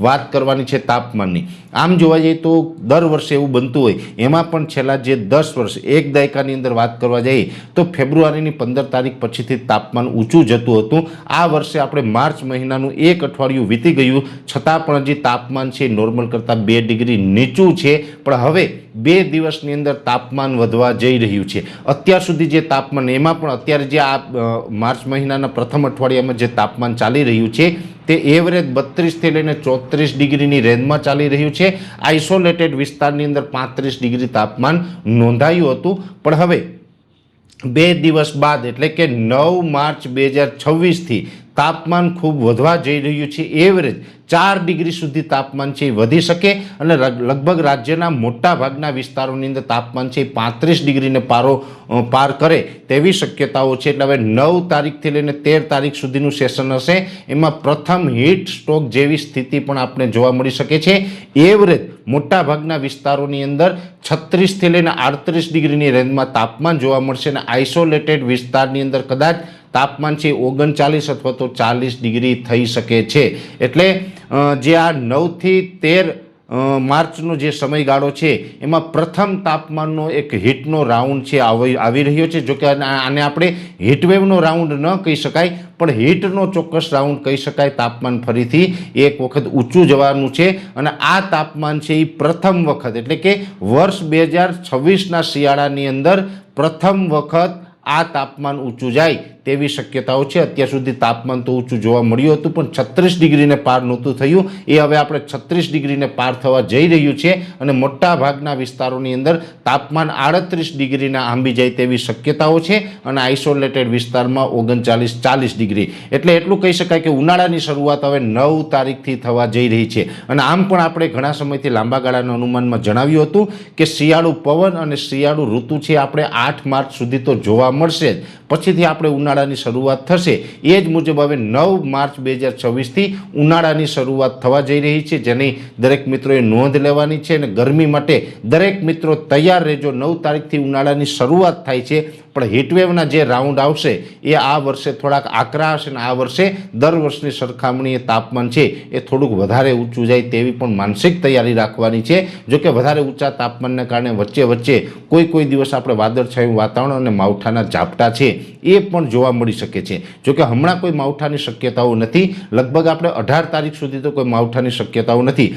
વાત કરવાની છે તાપમાનની। આમ જોવા જઈએ તો દર વર્ષે એવું બનતું હોય, એમાં પણ છેલ્લા જે 10 વર્ષ એક દાયકાની અંદર વાત કરવા જઈએ તો ફેબ્રુઆરીની 15 તારીખ પછીથી તાપમાન ઊંચું જતું હતું। આ વર્ષે આપણે માર્ચ મહિનાનું એક અઠવાડિયું વીતી ગયું, છતાં પણ હજી તાપમાન છે નોર્મલ કરતાં 2 ડિગ્રી નીચું છે। પણ હવે 2 દિવસની અંદર તાપમાન વધવા જઈ રહ્યું છે। અત્યાર સુધી જે તાપમાન, એમાં પણ અત્યારે જે આ માર્ચ મહિનાના પ્રથમ અઠવાડિયામાં જે તાપમાન ચાલી રહ્યું છે તે એવરેજ 32 થી લઈને 34 ડિગ્રીની રેન્જમાં ચાલી રહ્યું છે। આઇસોલેટેડ વિસ્તારની અંદર 35 ડિગ્રી તાપમાન નોંધાયું હતું। પણ હવે 2 દિવસ બાદ એટલે કે 9 માર્ચ 2026થી તાપમાન ખૂબ વધવા જઈ રહ્યું છે। એવરેજ 4 ડિગ્રી સુધી તાપમાન છે વધી શકે અને લગભગ રાજ્યના મોટા ભાગના વિસ્તારોની અંદર તાપમાન છે 35 ડિગ્રીને પાર કરે તેવી શક્યતાઓ છે। એટલે હવે 9 તારીખથી લઈને 13 તારીખ સુધીનું સેશન હશે, એમાં પ્રથમ હીટ સ્ટ્રોક જેવી સ્થિતિ પણ આપણે જોવા મળી શકે છે। એવરેજ મોટા ભાગના વિસ્તારોની અંદર 36 થી લઈને 38 ડિગ્રીની રેન્જમાં તાપમાન જોવા મળશે અને આઇસોલેટેડ વિસ્તારની અંદર કદાચ તાપમાન છે 39 અથવા તો 40 ડિગ્રી થઈ શકે છે। એટલે જે આ 9 થી 13 માર્ચનો જે સમયગાળો છે એમાં પ્રથમ તાપમાનનો એક હીટનો રાઉન્ડ છે આવી રહ્યો છે। જોકે આને આપણે હીટવેવનો રાઉન્ડ ન કહી શકાય, પણ હીટનો ચોક્કસ રાઉન્ડ કહી શકાય। તાપમાન ફરીથી એક વખત ઊંચું જવાનું છે અને આ તાપમાન છે એ પ્રથમ વખત એટલે કે વર્ષ 2026ના શિયાળાની અંદર પ્રથમ વખત આ તાપમાન ઊંચું જાય તેવી શક્યતાઓ છે। અત્યાર સુધી તાપમાન તો ઊંચું જોવા મળ્યું હતું પણ 36 ડિગ્રીને પાર નહોતું થયું, એ હવે આપણે 36 ડિગ્રીને પાર થવા જઈ રહ્યું છે અને મોટા ભાગના વિસ્તારોની અંદર તાપમાન 38 ડિગ્રીના આંબી જાય તેવી શક્યતાઓ છે અને આઇસોલેટેડ વિસ્તારમાં 39-40 ડિગ્રી। એટલે એટલું કહી શકાય કે ઉનાળાની શરૂઆત હવે 9 તારીખથી થવા જઈ રહી છે। અને આમ પણ આપણે ઘણા સમયથી લાંબા ગાળાના અનુમાનમાં જણાવ્યું હતું કે શિયાળુ પવન અને શિયાળુ ઋતુ છે આપણે 8 માર્ચ સુધી તો જોવા મળશે જ, પછીથી આપણે ઉનાળાની શરૂઆત થશે। એ જ મુજબ હવે 9 માર્ચ 2026થી ઉનાળાની શરૂઆત થવા જઈ રહી છે, જેની દરેક મિત્રોએ નોંધ લેવાની છે અને ગરમી માટે દરેક મિત્રો તૈયાર રહેજો। 9 તારીખથી ઉનાળાની શરૂઆત થાય છે, પણ હીટવેવના જે રાઉન્ડ આવશે એ આ વર્ષે થોડાક આકરા હશે અને આ વર્ષે દર વર્ષની સરખામણીએ તાપમાન છે એ થોડુંક વધારે ઊંચું જાય તેવી પણ માનસિક તૈયારી રાખવાની છે। જોકે વધારે ઊંચા તાપમાનને કારણે વચ્ચે વચ્ચે કોઈ દિવસ આપણે વાદળછાયું વાતાવરણ અને માવઠાના ઝાપટા છે એ પણ જોવા મળી શકે છે। જોકે હમણાં કોઈ માવઠાની શક્યતાઓ નથી, લગભગ આપણે 18 તારીખ સુધી તો કોઈ માવઠાની શક્યતાઓ નથી।